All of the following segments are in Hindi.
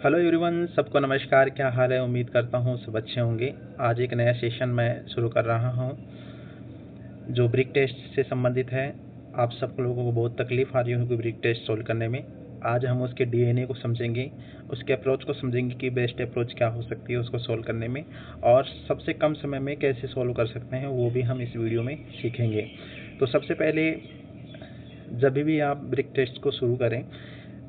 हेलो एवरीवन, सबको नमस्कार। क्या हाल है? उम्मीद करता हूँ सब अच्छे होंगे। आज एक नया सेशन मैं शुरू कर रहा हूँ जो ब्रिक टेस्ट से संबंधित है। आप सब लोगों को बहुत तकलीफ आ रही होगी ब्रिक टेस्ट सोल्व करने में। आज हम उसके डीएनए को समझेंगे, उसके अप्रोच को समझेंगे कि बेस्ट अप्रोच क्या हो सकती है उसको सोल्व करने में, और सबसे कम समय में कैसे सोल्व कर सकते हैं वो भी हम इस वीडियो में सीखेंगे। तो सबसे पहले जब भी आप ब्रिक टेस्ट को शुरू करें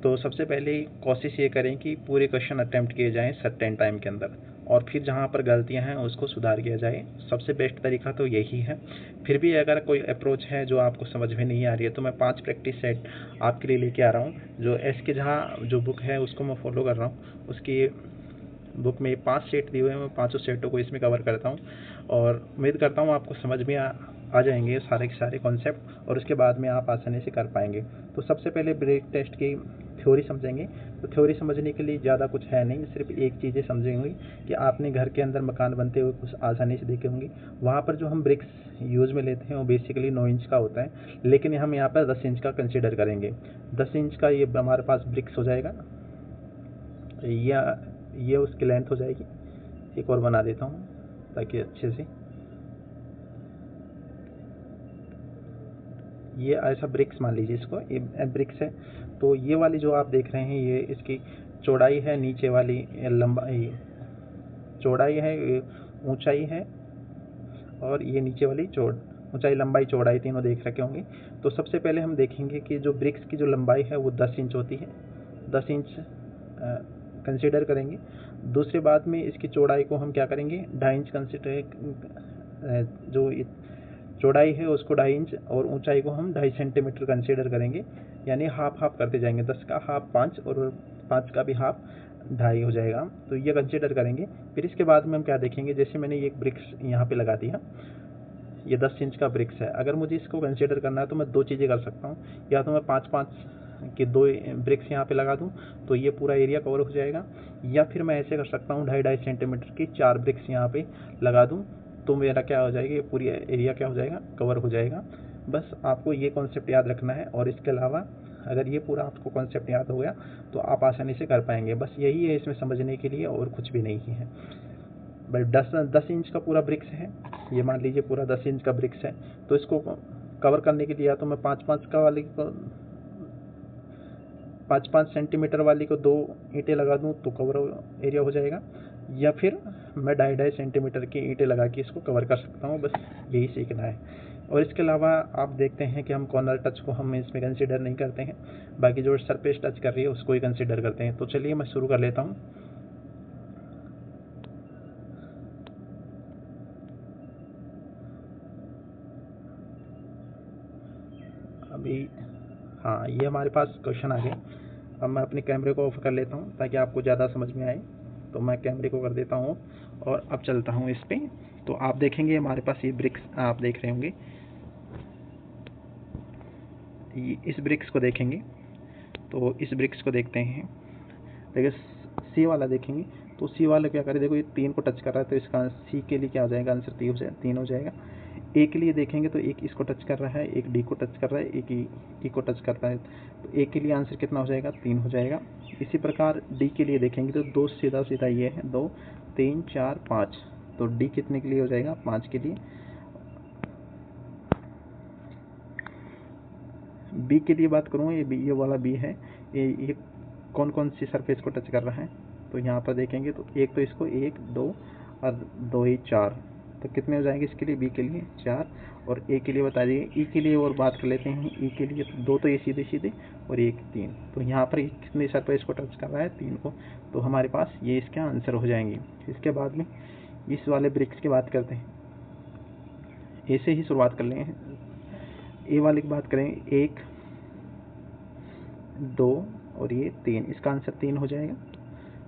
तो सबसे पहले कोशिश ये करें कि पूरे क्वेश्चन अटेम्प्ट किए जाएं सर्टेन टाइम के अंदर, और फिर जहां पर गलतियां हैं उसको सुधार किया जाए। सबसे बेस्ट तरीका तो यही है। फिर भी अगर कोई अप्रोच है जो आपको समझ में नहीं आ रही है तो मैं 5 प्रैक्टिस सेट आपके लिए लेके आ रहा हूँ। जो एस के जहाँ जो बुक है उसको मैं फॉलो कर रहा हूँ, उसकी बुक में 5 सेट दिए हुए हैं। मैं पाँचों सेटों को इसमें कवर करता हूँ और उम्मीद करता हूँ आपको समझ में आ जाएंगे सारे के सारे कॉन्सेप्ट, और उसके बाद में आप आसानी से कर पाएंगे। तो सबसे पहले ब्रेक टेस्ट की थ्योरी समझेंगे। तो थ्योरी समझने के लिए ज़्यादा कुछ है नहीं, सिर्फ एक चीज़ें समझेंगे कि आपने घर के अंदर मकान बनते हुए कुछ आसानी से देखे होंगे। वहाँ पर जो हम ब्रिक्स यूज़ में लेते हैं वो बेसिकली 9 इंच का होता है, लेकिन हम यहाँ पर 10 इंच का कंसिडर करेंगे। 10 इंच का ये हमारे पास ब्रिक्स हो जाएगा, या ये उसकी लेंथ हो जाएगी। एक और बना देता हूँ ताकि अच्छे से ये ऐसा ब्रिक्स मान लीजिए, इसको ये ब्रिक्स है। तो ये वाली जो आप देख रहे हैं ये इसकी चौड़ाई है, नीचे वाली लंबाई चौड़ाई है, ऊंचाई है, और ये नीचे वाली ऊंचाई लंबाई चौड़ाई तीनों देख रखे होंगे। तो सबसे पहले हम देखेंगे कि जो ब्रिक्स की जो लंबाई है वो 10 इंच होती है। 10 इंच कंसिडर करेंगे। दूसरे बात में इसकी चौड़ाई को हम क्या करेंगे, 2.5 इंच कंसिडर, जो चौड़ाई है उसको 2.5 इंच और ऊंचाई को हम 2.5 सेंटीमीटर कंसिडर करेंगे। यानी हाफ हाफ करते जाएंगे, 10 का हाफ 5 और 5 का भी हाफ 2.5 हो जाएगा। तो ये कंसिडर करेंगे। फिर इसके बाद में हम क्या देखेंगे, जैसे मैंने ये ब्रिक्स यहाँ पे लगा दिया, ये 10 इंच का ब्रिक्स है। अगर मुझे इसको कंसिडर करना है तो मैं 2 चीज़ें कर सकता हूँ। या तो मैं 5-5 के 2 ब्रिक्स यहाँ पे लगा दूँ तो ये पूरा एरिया कवर हो जाएगा, या फिर मैं ऐसे कर सकता हूँ 2.5-2.5 सेंटीमीटर की 4 ब्रिक्स यहाँ पे लगा दूँ तो मेरा क्या हो जाएगा, ये पूरी एरिया क्या हो जाएगा, कवर हो जाएगा। बस आपको ये कॉन्सेप्ट याद रखना है, और इसके अलावा अगर ये पूरा आपको कॉन्सेप्ट याद हो गया तो आप आसानी से कर पाएंगे। बस यही है इसमें समझने के लिए, और कुछ भी नहीं है। भाई 10 इंच का पूरा ब्रिक्स है, ये मान लीजिए पूरा 10 इंच का ब्रिक्स है। तो इसको कवर करने के लिए या तो मैं 5-5 का वाले को 5-5 सेंटीमीटर वाली को 2 ईंटें लगा दूं तो कवर एरिया हो जाएगा, या फिर मैं 2.5-2.5 सेंटीमीटर की ईंटें लगा के इसको कवर कर सकता हूँ। बस यही सीखना है। और इसके अलावा आप देखते हैं कि हम कॉर्नर टच को हम इसमें कंसिडर नहीं करते हैं, बाकी जो सरफेस टच कर रही है उसको ही कंसिडर करते हैं। तो चलिए मैं शुरू कर लेता हूँ। अभी हाँ, ये हमारे पास क्वेश्चन आ गए। अब मैं अपने कैमरे को ऑफ कर लेता हूँ ताकि आपको ज़्यादा समझ में आए। तो मैं कैमरे को कर देता हूँ और अब चलता हूँ इस पे। तो आप देखेंगे हमारे पास ये ब्रिक्स आप देख रहे होंगे, इस ब्रिक्स को देखेंगे। तो इस ब्रिक्स को देखते हैं, देखिए सी वाला देखेंगे। तो सी वाला क्या करे, देखो ये 3 को टच कर रहा है तो इसका सी के लिए क्या हो जाएगा, आंसर 3 हो जाएगा। ए के लिए देखेंगे तो एक इसको टच कर रहा है, एक डी को टच कर रहा है, एक ई को टच कर रहा है। तो ए के लिए आंसर कितना हो जाएगा, 3 हो जाएगा। इसी प्रकार डी के लिए देखेंगे तो 2 सीधा सीधा ये है, 2 3 4 5। तो डी कितने के लिए हो जाएगा, 5 के लिए। बी के लिए बात करूँ, ये वाला बी है, ये कौन कौन सी सरफेस को टच कर रहा है। तो यहाँ पर देखेंगे तो एक तो इसको 1 2 और 2 ही 4। तो कितने हो जाएंगे इसके लिए, बी के लिए 4। और ए के लिए बता दिए। ई के लिए और बात कर लेते हैं। ई के लिए तो 2 तो ये सीधे सीधे और 1 3। तो यहाँ पर कितने सरफेस को टच कर रहा है, 3 को। तो हमारे पास ये इसका आंसर हो जाएंगे। इसके बाद में इस वाले ब्रिक्स की बात करते हैं। ए से ही शुरुआत कर लेंगे। ए वाले की बात करें, 1 2 और ये 3, इसका आंसर 3 हो जाएगा।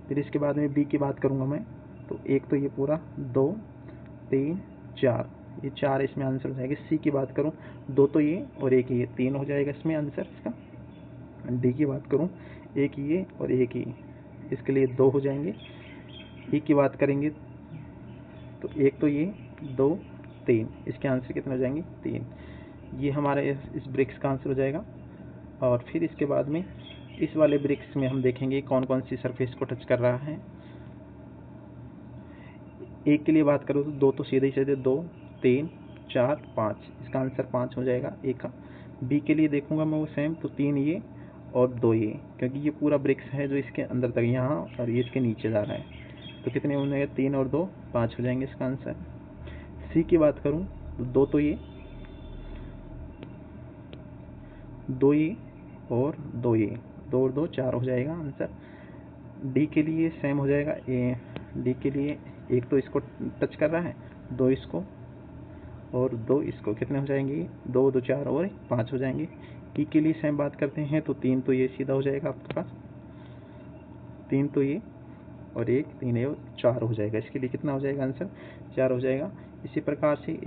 फिर इसके बाद में बी की बात करूँगा मैं, तो एक तो ये पूरा 2 3 4, ये 4 इसमें आंसर हो जाएगा। सी की बात करूँ, 2 तो ये और एक ये, 3 हो जाएगा इसमें आंसर इसका। डी की बात करूँ, एक ये और एक ये, इसके लिए 2 हो जाएंगे। ई की बात करेंगे तो एक तो ये 2 3, इसके आंसर कितने हो जाएंगे, 3। ये हमारा इस ब्रिक्स का आंसर हो जाएगा। और फिर इसके बाद में इस वाले ब्रिक्स में हम देखेंगे कौन कौन सी सरफेस को टच कर रहा है। एक के लिए बात करूँ तो 2 तो सीधे ही सीधे 2, 3, 4, 5, इसका आंसर 5 हो जाएगा ए का। बी के लिए देखूंगा मैं वो सेम, तो 3 ये और 2 ये, क्योंकि ये पूरा ब्रिक्स है जो इसके अंदर तक यहाँ और ये इसके नीचे जा रहा है, तो कितने हो जाएंगे 3 और 2 5 हो जाएंगे इसका आंसर। सी की बात करूँ तो 2 तो ये, 2 ये और 2 ये, 2 और 2 4 हो जाएगा आंसर। डी के लिए सेम हो जाएगा। डी के लिए एक तो इसको टच कर रहा है, 2 इसको और 2 इसको, कितने हो जाएंगे 2 2 4 और 5 हो जाएंगे। ई के लिए सेम बात करते हैं तो 3 तो ये सीधा हो जाएगा आपके पास, 3 तो ये और 1 3 और 4 हो जाएगा। इसके लिए कितना हो जाएगा आंसर 4 हो जाएगा। इसी प्रकार से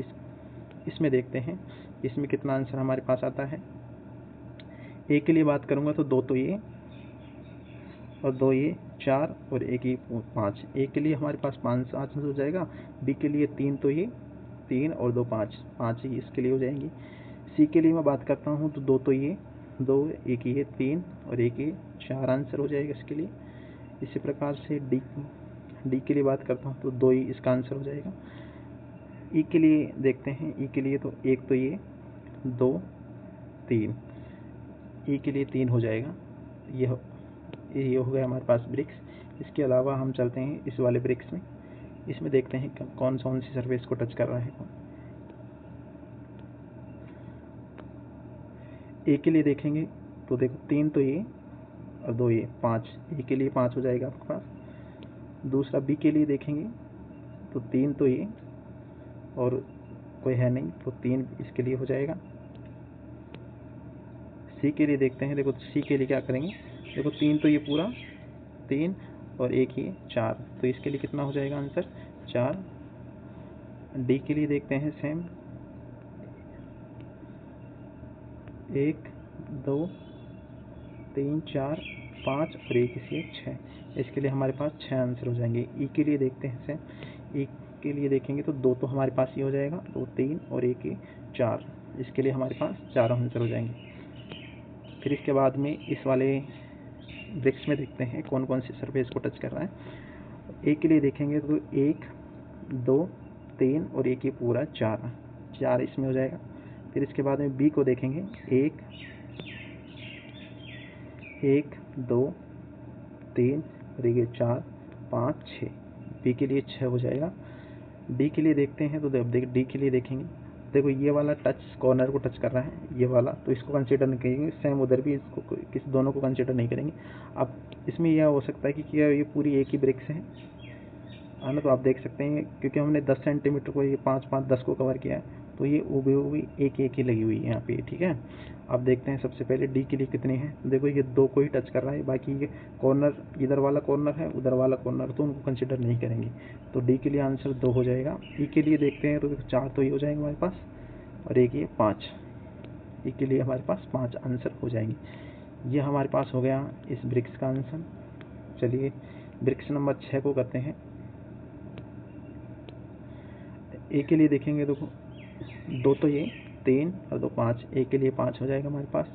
इसमें देखते हैं इसमें कितना आंसर हमारे पास आता है। ए के लिए बात करूंगा तो 2 तो ये और 2 ये 4 और 1 ये 5, ए के लिए हमारे पास 5 आंसर हो जाएगा। बी के लिए 3 तो ये 3 और 2 5, 5 ही इसके लिए हो जाएंगी। सी के लिए मैं बात करता हूँ तो 2 तो ये 2, 1 ये 3 और 1 ये 4 आंसर हो जाएगा इसके लिए। इसी प्रकार से डी के लिए बात करता हूँ तो 2 ही इसका आंसर हो जाएगा। ई के लिए देखते हैं, ई के लिए तो 1 तो ये 2 3, ई के लिए 3 हो जाएगा। ये हो गया हमारे पास ब्रिक्स। इसके अलावा हम चलते हैं इस वाले ब्रिक्स में, इसमें देखते हैं कौन सी सरफेस को टच कर रहा है। ए के लिए देखेंगे तो देखो 3 तो ये और 2 ये 5, ए के लिए 5 हो जाएगा आपके पास। दूसरा बी के लिए देखेंगे तो 3 तो ये और कोई है नहीं तो 3 इसके लिए हो जाएगा। सी के लिए देखते हैं, देखो सी के लिए क्या करेंगे, देखो 3 तो ये पूरा 3 और 1 ये 4, तो इसके लिए कितना हो जाएगा आंसर 4। डी के लिए देखते हैं सेम, 1 2 3 4 5 और 1 इसलिए 6, इसके लिए हमारे पास 6 आंसर हो जाएंगे। ई के लिए देखते हैं सेम, ई के लिए देखेंगे तो 2 तो हमारे पास ये हो जाएगा, 2 3 और 1 ये 4, इसके लिए हमारे पास 4 आंसर हो जाएंगे। फिर इसके बाद में इस वाले ब्रिक्स में देखते हैं कौन कौन सी सरफेस को टच कर रहा है। ए के लिए देखेंगे तो 1 2 3 और 1 ये पूरा 4 इसमें हो जाएगा। फिर इसके बाद में बी को देखेंगे, 1 2 3 और 1 4 5 6, बी के लिए 6 हो जाएगा। डी के लिए देखते हैं तो डी के लिए देखेंगे, देखो ये वाला टच कॉर्नर को टच कर रहा है ये वाला, तो इसको कंसीडर नहीं करेंगे। सेम उधर भी इसको किसी दोनों को कंसीडर नहीं करेंगे। अब इसमें यह हो सकता है कि क्या ये पूरी एक ही ब्रिक्स है ना, तो आप देख सकते हैं क्योंकि हमने 10 सेंटीमीटर को ये 5 5 10 को कवर किया है, तो ये ऊबी एक ही लगी हुई है यहाँ पे, ठीक है। अब देखते हैं सबसे पहले डी के लिए कितने हैं, देखो ये 2 को ही टच कर रहा है, बाकी ये कॉर्नर इधर वाला कॉर्नर है उधर वाला कॉर्नर, तो उनको कंसिडर नहीं करेंगे, तो डी के लिए आंसर 2 हो जाएगा। ई के लिए देखते हैं तो 4 तो ही हो जाएंगे हमारे पास और एक ये 5, ई के लिए हमारे पास 5 आंसर हो जाएंगे। यह हमारे पास हो गया इस ब्रिक्स का आंसर। चलिए ब्रिक्स नंबर 6 को करते हैं। ए के लिए देखेंगे देखो 2 तो ये 3 और 2 5, ए के लिए 5 हो जाएगा हमारे पास।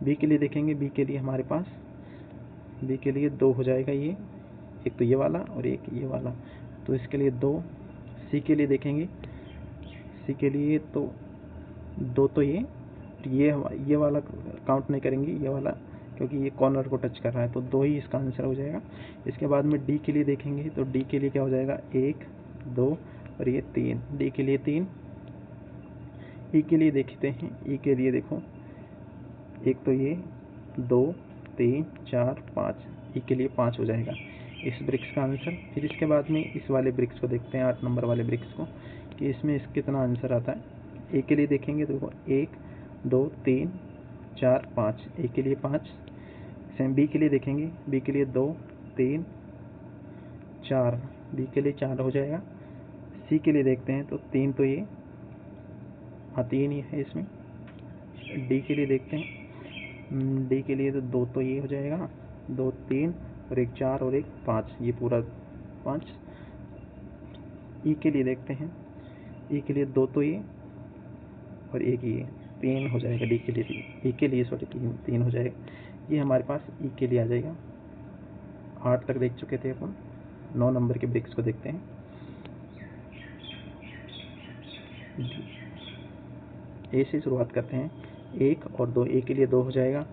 बी के लिए देखेंगे, बी के लिए हमारे पास बी के लिए 2 हो जाएगा, ये एक तो ये वाला और एक ये वाला, तो इसके लिए 2। सी के लिए देखेंगे, सी के लिए तो 2 तो ये वाला काउंट नहीं करेंगे, ये वाला क्योंकि ये कॉर्नर को टच कर रहा है, तो 2 ही इसका आंसर हो जाएगा। इसके बाद में डी के लिए देखेंगे तो डी के लिए क्या हो जाएगा 1 2 और ये 3, डी के लिए 3। ई के लिए देखते हैं, ई के लिए देखो एक तो ये 2 3 4 5, ई के लिए 5 हो जाएगा इस ब्रिक्स का आंसर। फिर इसके बाद में इस वाले ब्रिक्स को देखते हैं 8 नंबर वाले ब्रिक्स को कि इसमें कितना आंसर आता है। ए के लिए देखेंगे तो देखो 1 2 3 4 5, ए के लिए 5। सेम बी के लिए देखेंगे, बी के लिए 2 3 4, बी के लिए 4 हो जाएगा। सी के लिए देखते हैं तो 3 तो ये 3 ही है इसमें। डी के लिए देखते हैं, डी के लिए तो 2 तो ये हो जाएगा, 2 3 और एक 4 और एक 5, ये पूरा 5। ई के लिए देखते हैं, ई के लिए 2 तो ये और एक ये, 3 हो जाएगा, डी के लिए 3, ई के लिए सॉरी 3 हो जाएगा। ये हमारे पास ई के लिए आ जाएगा। 8 तक देख चुके थे अपन, 9 नंबर के ब्रिक्स को देखते हैं। ए से शुरुआत करते हैं, 1 और 2, ए के लिए 2 हो जाएगा।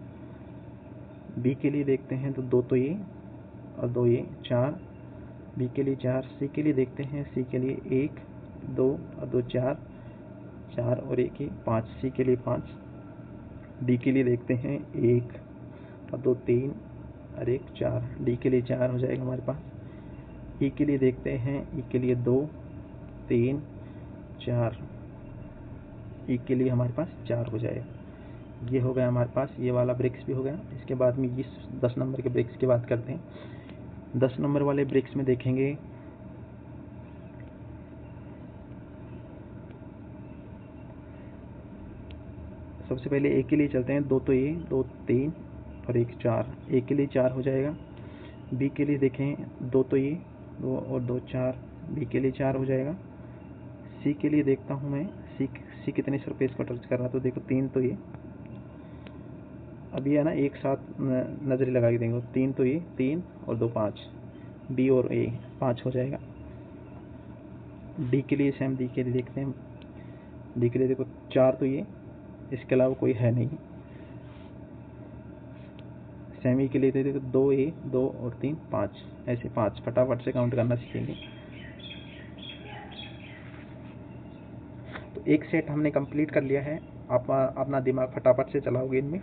बी के लिए देखते हैं तो 2 तो ये और 2 ये, 4, बी के लिए 4। सी के लिए देखते हैं, सी के लिए 1, 2 और 2 4, 4 और 1 5, सी के लिए 5। डी के लिए देखते हैं 1 और 2 3 और 1 4, डी के लिए 4 हो जाएगा हमारे पास। ई के लिए देखते हैं, ई के लिए 2 3 4, ई के लिए हमारे पास 4 हो जाएगा। ये हो गया हमारे पास, ये वाला ब्रिक्स भी हो गया। इसके बाद में इस 10 नंबर के ब्रिक्स की बात करते हैं। 10 नंबर वाले ब्रिक्स में देखेंगे सबसे पहले ए के लिए चलते हैं, 2 तो ये, 2 3 और 1 4, ए के लिए 4 हो जाएगा। बी के लिए देखें, 2 तो ये, 2 और 2 4, बी के लिए 4 हो जाएगा। सी के लिए देखता हूँ मैं, सी कितने सरफेस को टच कर रहा है, तो देखो 3 तो ये, अब ये है ना एक साथ नजरें लगा के देंगे, 3 तो ये, 3 और 2 5, बी और ए 5 हो जाएगा। डी के लिए सेम, डी के लिए देखते हैं, डी के लिए देखो 4 तो ये, इसके अलावा कोई है नहीं। सेमी के लिए देखो 2 ए, 2 और 3 5, ऐसे 5 फटाफट से काउंट करना सीखेंगे। तो एक सेट हमने कंप्लीट कर लिया है। आप अपना दिमाग फटाफट से चलाओगे इनमें,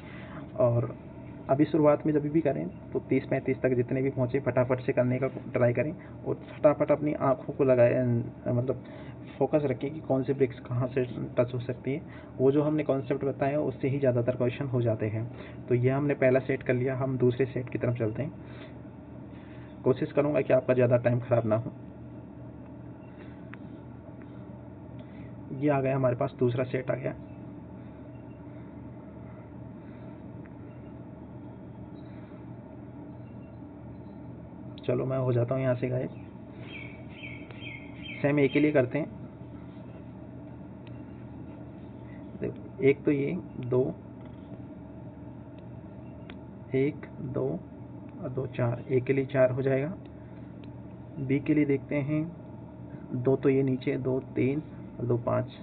और अभी शुरुआत में जब भी करें तो 30-35 तक जितने भी पहुँचे फटाफट से करने का ट्राई करें, और फटाफट अपनी आँखों को लगाए, मतलब फोकस रखें कि कौन से ब्रिक्स कहाँ से टच हो सकती है। वो जो हमने कॉन्सेप्ट बताया उससे ही ज़्यादातर क्वेश्चन हो जाते हैं। तो ये हमने पहला सेट कर लिया, हम दूसरे सेट की तरफ चलते हैं। कोशिश करूँगा कि आपका ज़्यादा टाइम ख़राब ना हो। ये आ गया हमारे पास, दूसरा सेट आ गया। चलो मैं हो जाता हूँ यहाँ से गायब। सेम ए के लिए करते हैं, देखो 1 तो ये, 2 1 2 और 2 4, ए के लिए 4 हो जाएगा। बी के लिए देखते हैं, 2 तो ये नीचे, 2 3 और 2 5,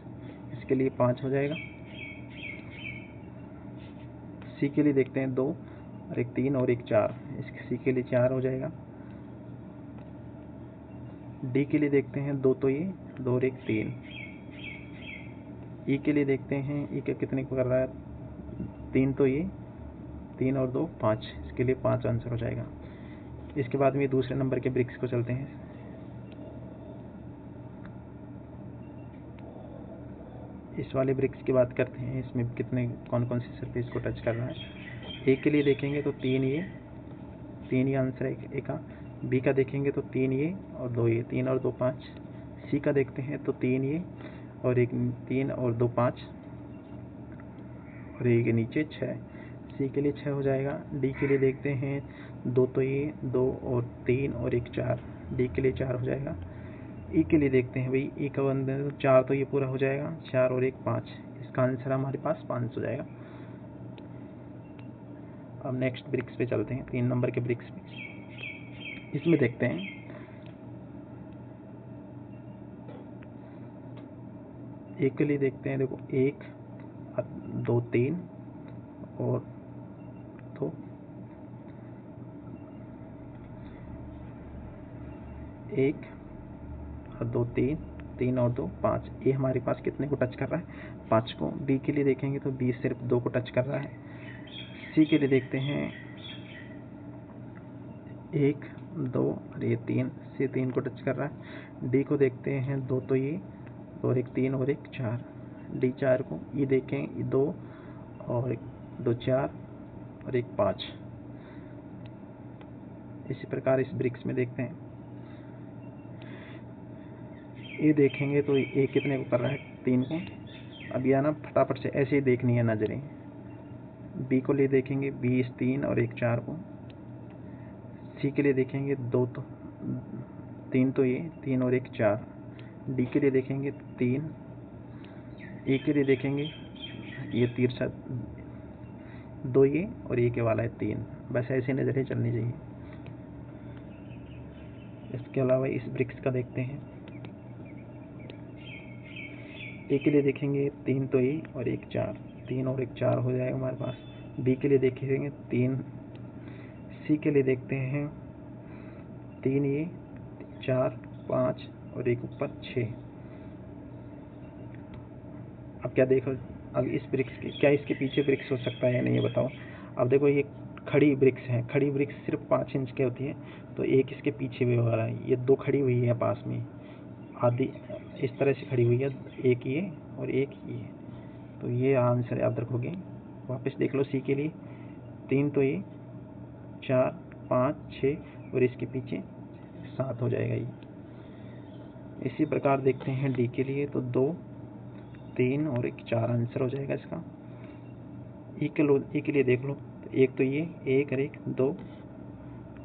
इसके लिए 5 हो जाएगा। सी के लिए देखते हैं, 2 और 1 3 और 1 4, इसके सी के लिए 4 हो जाएगा। डी के लिए देखते हैं, 2 तो ये, 2 और 1 3। ई के लिए देखते हैं, ई के कितने को कर रहा है, 3 तो ये, 3 और 2 5, इसके लिए 5 आंसर हो जाएगा। इसके बाद में दूसरे नंबर के ब्रिक्स को चलते हैं। इस वाले ब्रिक्स की बात करते हैं, इसमें कितने कौन कौन सी सरफेस को टच कर रहा है। ए के लिए देखेंगे तो 3 ये आंसर है ए का। बी का देखेंगे तो 3 ये और 2 ये, 3 और 2 5। सी का देखते हैं तो 3 ये और 1 3 और 2 5 और एक नीचे 6, सी के लिए 6 हो जाएगा। डी के लिए देखते हैं, 2 तो ये, 2 और 3 और 1 4, डी के लिए 4 हो जाएगा। ई के लिए देखते हैं भाई, ई का बंदे 4 तो ये पूरा हो जाएगा, 4 और 1 5, इसका आंसर हमारे पास 5 हो जाएगा। अब नेक्स्ट ब्रिक्स पे चलते हैं, 3 नंबर के ब्रिक्स पे। इसमें देखते हैं, एक के लिए देखते हैं, देखो 1 2 3 और 2, 1 और 2 3, 3 और 2 5, ये हमारे पास कितने को टच कर रहा है, 5 को। डी के लिए देखेंगे तो बी सिर्फ 2 को टच कर रहा है। सी के लिए देखते हैं, 1 2 और ये 3, सी 3 को टच कर रहा है। डी को देखते हैं, 2 तो ये, और 1 3 और 1 4, डी 4 को। ये देखें 2 और 1 2 4 और 1 5। इसी प्रकार इस ब्रिक्स में देखते हैं, ये देखेंगे तो ए कितने को कर रहा है, 3 को। अब यह ना फटाफट से ऐसे ही देखनी है नजरें। बी को लिए देखेंगे, 20 3 और 1 4 को। सी के लिए देखेंगे, 2 तो 3 तो ये, 3 और 1 4। डी के लिए देखेंगे 3। ए के लिए देखेंगे ये तिरछा 2 ये और ये के वाला है 3। बस ऐसी नज़रें चलनी चाहिए। इसके अलावा इस ब्रिक्स का देखते हैं। ए के लिए देखेंगे 3 तो ये और 1 4, 3 और 1 4 हो जाएगा हमारे पास। बी के लिए देखेंगे 3, सी के लिए देखते हैं 3 ये 4 5 और 1 ऊपर 6। अब क्या देखो, अब इस ब्रिक्स के क्या इसके पीछे ब्रिक्स हो सकता है या नहीं, ये बताओ। अब देखो ये खड़ी ब्रिक्स है, खड़ी ब्रिक्स सिर्फ 5 इंच की होती है, तो एक इसके पीछे भी हो रहा है। ये 2 खड़ी हुई है पास में, आधी इस तरह से खड़ी हुई है, एक ये और एक ये, तो ये आंसर याद रखोगे। वापस देख लो सी के लिए 3 तो ये 4 5 6 और इसके पीछे 7 हो जाएगा ये। इसी प्रकार देखते हैं डी के लिए, तो 2 3 और 1 4 आंसर हो जाएगा इसका। ई के लिए देख लो, तो एक तो ये 1 और 1 2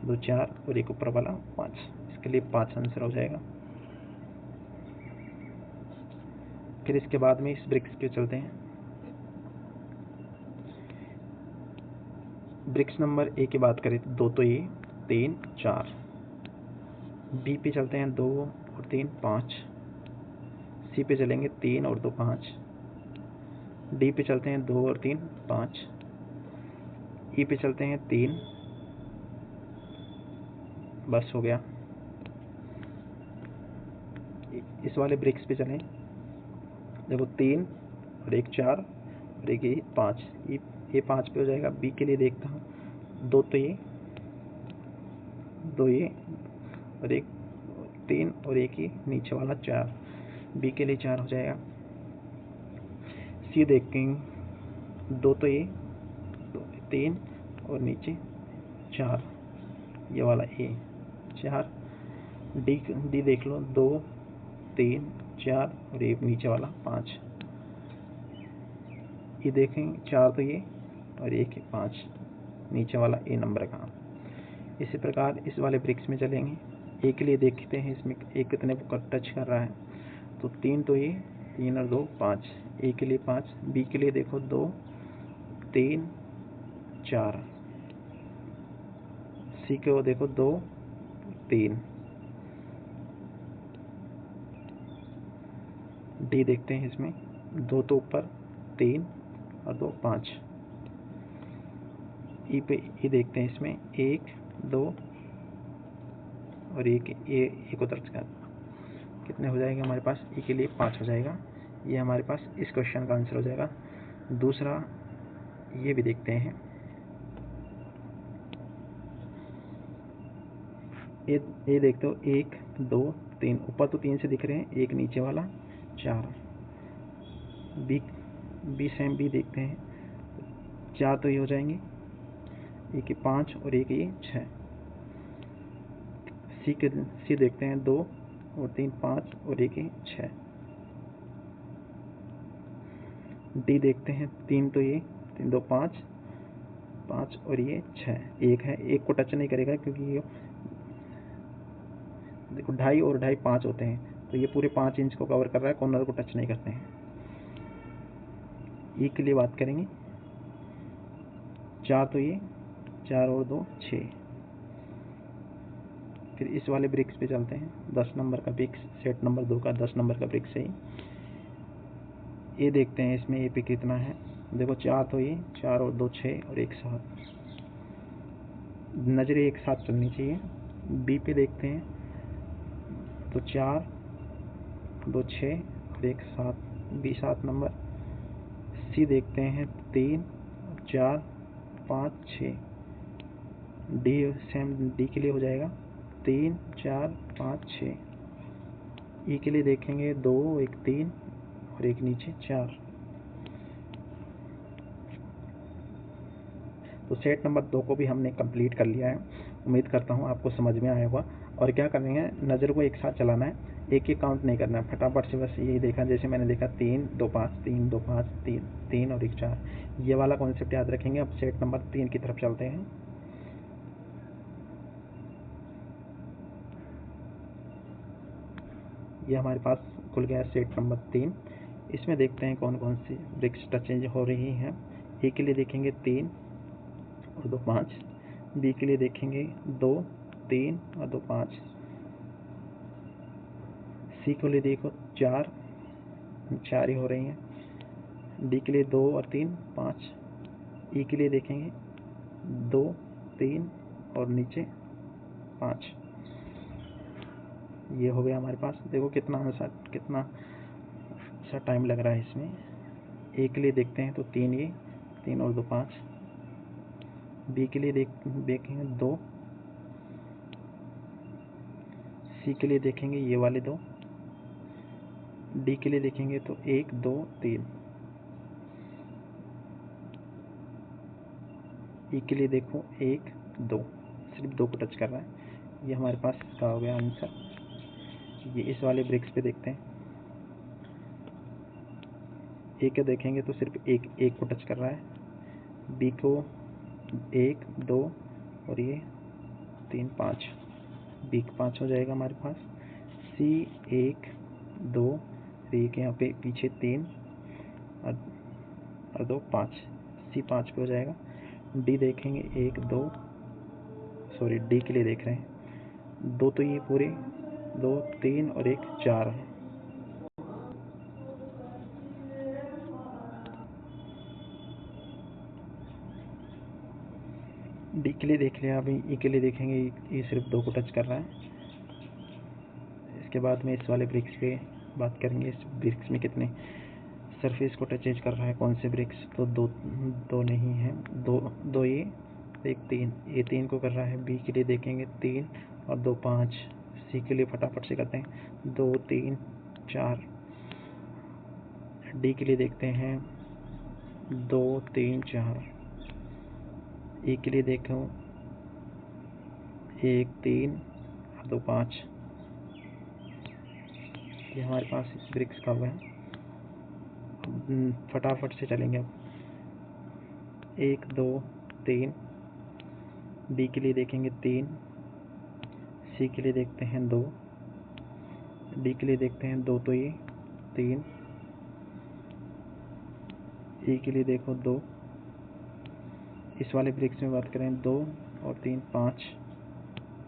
2 4 और एक ऊपर वाला 5, इसके लिए 5 आंसर हो जाएगा। फिर इसके बाद में इस ब्रिक्स पे चलते हैं। ब्रिक्स नंबर ए की बात करें तो 2 तो ये 3 4। बी पे चलते हैं 2 और 3 5। सी पे चलेंगे 3 और 2 5। डी पे चलते हैं 2 और 3 5। ई पे चलते हैं 3, बस हो गया। इस वाले ब्रिक्स पे चलें, देखो 3 और 1 4 और एक ये 5, ये 5 पे हो जाएगा। बी के लिए देखता हूँ, 2 तो ये 2 ये और 1 3 और एक ये नीचे वाला 4, बी के लिए 4 हो जाएगा। सी देखेंगे, 2 तो ये 3 और नीचे 4, ये वाला ए 4। डी देख लो, 2 3 4 और एक नीचे वाला 5। ये देखेंगे 4 तो ये और एक 5, नीचे वाला ए नंबर का। इसी प्रकार इस वाले ब्रिक्स में चलेंगे। ए के लिए देखते हैं इसमें ए कितने को टच कर रहा है, तो 3 तो ये 3 और 2 5, ए के लिए 5। बी के लिए देखो 2 3 4। सी को देखो 2 3। डी देखते हैं इसमें 2 तो ऊपर 3 और 2 5। ई पे ई देखते हैं इसमें 1 2 और एक उधर का कितने हो जाएंगे हमारे पास। ई के लिए 5 हो जाएगा। ये हमारे पास इस क्वेश्चन का आंसर हो जाएगा। दूसरा ये भी देखते हैं, ये देखते हो 1 2 3, ऊपर तो 3 से दिख रहे हैं, एक नीचे वाला 4। बी सेम बी देखते हैं, 4 तो ये हो जाएंगे, एक 5 और एक ये 6। सी देखते हैं 2 और 3 5 और एक 6। डी देखते हैं 3 तो ये 3 2 5 5 और ये 6, एक है, एक को टच नहीं करेगा क्योंकि ये देखो 2.5 और 2.5 5 होते हैं, तो ये पूरे 5 इंच को कवर कर रहा है, कॉर्नर को टच नहीं करते हैं। ई के लिए बात करेंगे, 4 तो ये 4 और 2 6। फिर इस वाले ब्रिक्स पे चलते हैं, 10 नंबर का ब्रिक्स, सेट नंबर 2 का 10 नंबर का ब्रिक्स है ये देखते हैं इसमें ए पे कितना है। देखो 4 तो ये 4 और 2 6 और एक 7, नज़रें एक साथ चलनी चाहिए। बी पे देखते हैं, तो 4 2 6 और एक 7, बी 7 नंबर। सी देखते हैं 3 4 5 6। डी सेम डी के लिए हो जाएगा 3 4 5 6। ई के लिए देखेंगे 2 1 3 और एक नीचे 4। तो सेट नंबर 2 को भी हमने कंप्लीट कर लिया है। उम्मीद करता हूँ आपको समझ में आया होगा। और क्या करनी है, नज़र को एक साथ चलाना है, एक एक काउंट नहीं करना है, फटाफट से बस यही देखा, जैसे मैंने देखा 3 2 5 3 2 5 3 3 और 1 4, ये वाला कॉन्सेप्ट याद रखेंगे। अब सेट नंबर 3 की तरफ चलते हैं। ये हमारे पास खुल गया सेट नंबर 3। इसमें देखते हैं कौन कौन सी ब्रिक्स टचेंज हो रही हैं। ए के लिए देखेंगे 3 और 2 5, बी के लिए देखेंगे 2 3 और 2 5, सी के लिए देखो 4 ही हो रही हैं, डी के लिए 2 और 3 5, ई के लिए देखेंगे 2 3 और नीचे 5। ये हो गया हमारे पास। देखो कितना सा टाइम लग रहा है इसमें। ए के लिए देखते हैं तो 3 ये 3 और 2 5, बी के लिए देखेंगे 2, सी के लिए देखेंगे ये वाले 2, डी के लिए देखेंगे तो 1 2 3, ई के लिए देखो 1 2, सिर्फ 2 को टच कर रहा है। ये हमारे पास इसका हो गया आंसर। ये इस वाले ब्रिक्स पे देखते हैं। ए के देखेंगे तो सिर्फ एक को टच कर रहा है, बी को 1 2 और ये 3 5, बी 5 हो जाएगा हमारे पास। सी 1 2, एक यहाँ पे पीछे 3 और 2 5, सी 5 पे हो जाएगा। डी देखेंगे 1 2, सॉरी डी के लिए देख रहे हैं 2, तो ये पूरे 2 3 और 1 4 है। डी के लिए देख लिया। अभी ई के लिए देखेंगे, ये सिर्फ 2 को टच कर रहा है। इसके बाद में इस वाले ब्रिक्स पे बात करेंगे। इस ब्रिक्स में कितने सरफेस को टचेज कर रहा है, कौन से ब्रिक्स। तो दो नहीं है, दो ये 1 3, ये 3 को कर रहा है। बी के लिए देखेंगे 3 और 2 5, सी के लिए फटाफट से करते हैं 2 3 4, डी के लिए देखते हैं 2 3 4, ई के लिए देखो 1 3 और 2 5। ये हमारे पास इस ब्रिक्स का हुआ है। फटाफट से चलेंगे अब। 1 2 3, बी के लिए देखेंगे 3, सी के लिए देखते हैं 2, डी के लिए देखते हैं 2, तो ये 3, ई के लिए देखो 2। इस वाले ब्रिक्स में बात करें 2 और 3 5,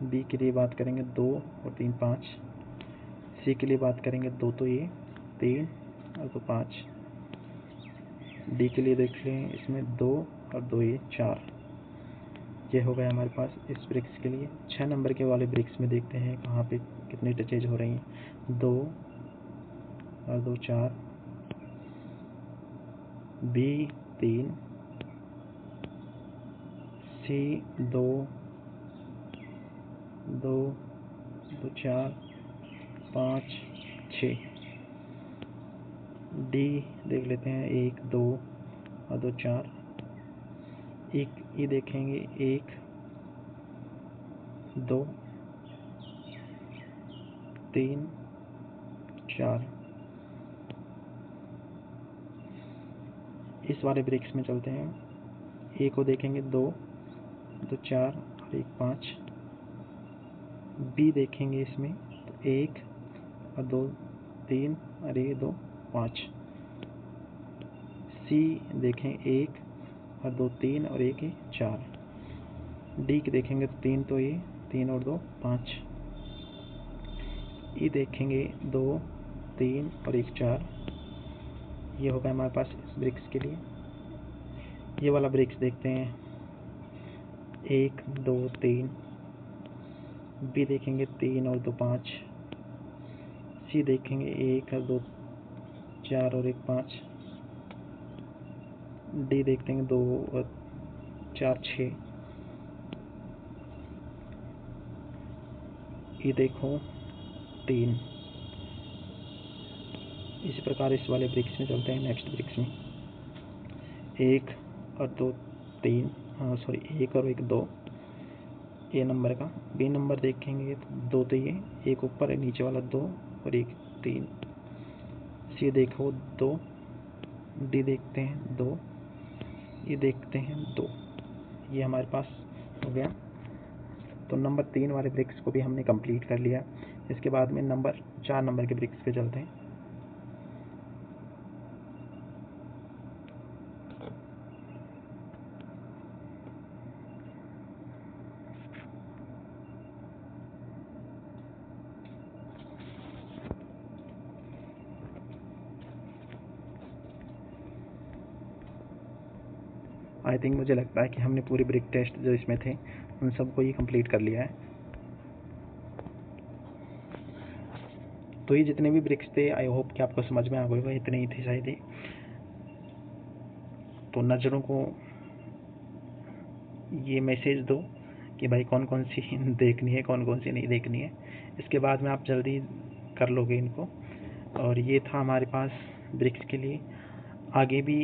बी के लिए बात करेंगे 2 और 3 5, सी के लिए बात करेंगे 2, तो ये 3 और 2 5, डी के लिए देख लें इसमें 2 और 2 ये 4। ये हो गया हमारे पास इस ब्रिक्स के लिए। 6 नंबर के वाले ब्रिक्स में देखते हैं कहाँ पे कितनी टचेज हो रही हैं। 2 और 2 4, बी 3, सी 2 2 2 4 5 6, डी देख लेते हैं 1 2 और 2 4, ये देखेंगे 1 2 3 4। इस वाले ब्रिक्स में चलते हैं। ए को देखेंगे 2 2 4 और 1 5, बी देखेंगे इसमें तो 1 और 2 3 और ये 2 5, सी देखें 1 और 2 3 और 1 4, डी के देखेंगे तो 3, तो ये 3 और 2 5, ई देखेंगे 2 3 और 1 4। ये होगा हमारे पास इस ब्रिक्स के लिए। ये वाला ब्रिक्स देखते हैं 1 2 3, बी देखेंगे 3 और 2 5, सी देखेंगे 1 और 2 4 और 1 5, डी देखते हैं 2 और 4 6, ये देखो 3। इसी प्रकार इस वाले ब्रिक्स में चलते हैं। नेक्स्ट ब्रिक्स में 1 और 2 3, सॉरी 1 और 1 2 ए नंबर का। बी नंबर देखेंगे तो 2, तो ये 1 ऊपर है, नीचे वाला 2 और 1 3, सी देखो 2, डी देखते हैं 2, ये देखते हैं 2। ये हमारे पास हो गया। तो नंबर 3 वाले ब्रिक्स को भी हमने कंप्लीट कर लिया। इसके बाद में नंबर 4 नंबर के ब्रिक्स पे चलते हैं। आई थिंक मुझे लगता है कि हमने पूरे ब्रिक टेस्ट जो इसमें थे उन सबको ही कंप्लीट कर लिया है। तो ये जितने भी ब्रिक्स थे आई होप कि आपको समझ में आ गए होगा, इतने ही थे शायद ही। तो नज़रों को ये मैसेज दो कि भाई कौन कौन सी देखनी है, कौन कौन सी नहीं देखनी है। इसके बाद में आप जल्दी कर लोगे इनको। और ये था हमारे पास ब्रिक्स के लिए। आगे भी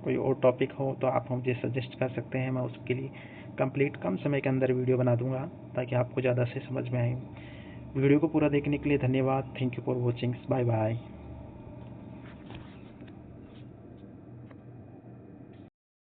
कोई और टॉपिक हो तो आप मुझे सजेस्ट कर सकते हैं, मैं उसके लिए कंप्लीट कम समय के अंदर वीडियो बना दूंगा ताकि आपको ज़्यादा से समझ में आए। वीडियो को पूरा देखने के लिए धन्यवाद। Thank you for watching. Bye bye.